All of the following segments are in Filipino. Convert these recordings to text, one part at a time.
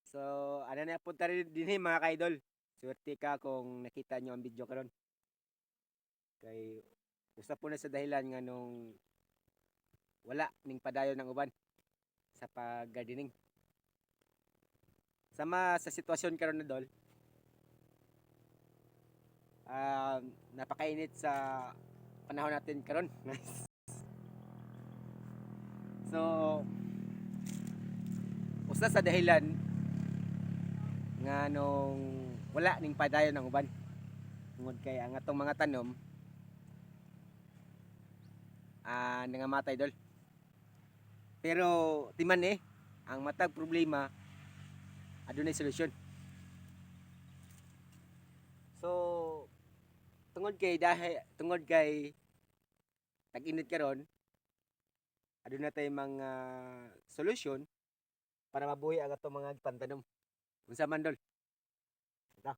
So, ano na punta rin din mga kaidol. Swerte ka kung nakita nyo ang video karon. Kay usa po na sa dahilan nga nung wala ning padayon ng uban sa pag-gardening. Sama sa sitwasyon karon na dol. Napakainit sa panahon natin karon. So, usa sa dahilan nga nung wala ning padayon ng uban. Tungod kay ang atong mga tanom nangamatay dol. Pero timan ang matag problema adunay solusyon. So tungod kay tag-init karon, aduna tay mga solusyon para mabuhi ang atong mga pantanom. Unsa man dol? Ito.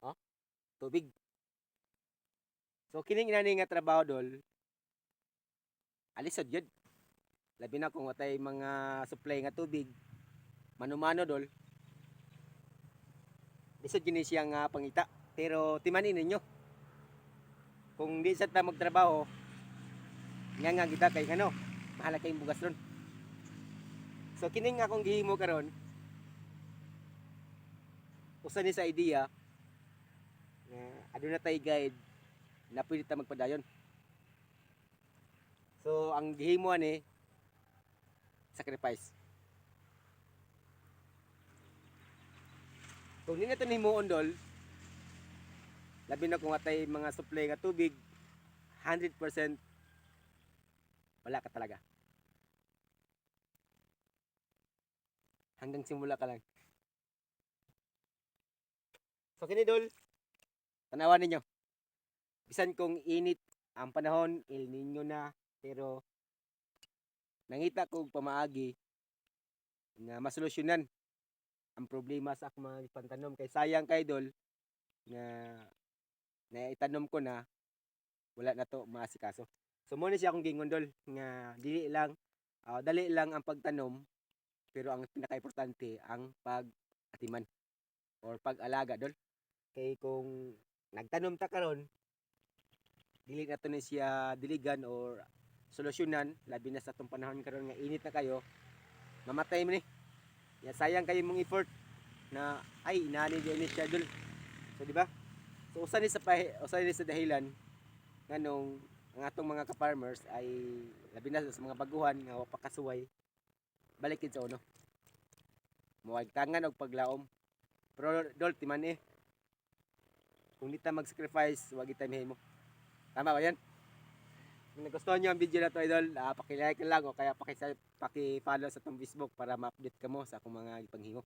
Oh, tubig. So kining inani nga trabaho dol, alisod yun. Labi na kung watay mga supply nga tubig, mano-mano dol. Lisod gini siya nga pangita. Pero timanin ninyo. Kung di sa ta magtrabaho, nga kita kay ano, mahala kayong bugas ron. So kining akong gihimo karon, usa ni sa idea nga aduna tay guide na pwede ta magpadayon. So ang gihimo ani sacrifice. Kung di na ito himuon dol, labi na kung atay mga supply nga tubig, 100% wala ka talaga. Hanggang simula ka lang. So kini dol, tanawan ninyo. Bisan kung init ang panahon, El Nino na, pero nangita kog pamaagi nga masolusyonan ang problema sa akong mga pantanom kay sayang kay dol nga naitanom ko na wala na to maasikaso. So mo ni siya akong gingon dol nga dali lang ang pagtanom pero ang pinaka-importante ang pag-atiman or pag-alaga dol. Kay kung nagtanom ta karon dili na to ni siya diligan or solusyonan labi na sa atong panahon karon nga init na kayo, mamatay mo ni. Ya sayang kayo mong effort na ay inani din siya dol. So di ba? So usa ni sa dahilan nganong ang atong mga ka-farmers ay labi na sa mga baguhan nga wa pa kasuway balik sa uno. Muwag tangan og paglaom. Pero dol timan kung di ta mag-sacrifice, wag kita mihimo. Tama ba yan? Kung nagustuhan nyo ang video na to idol, paki-like lang o kaya paki-follow sa itong Facebook para ma-update ka mo sa akong mga ipanghingo.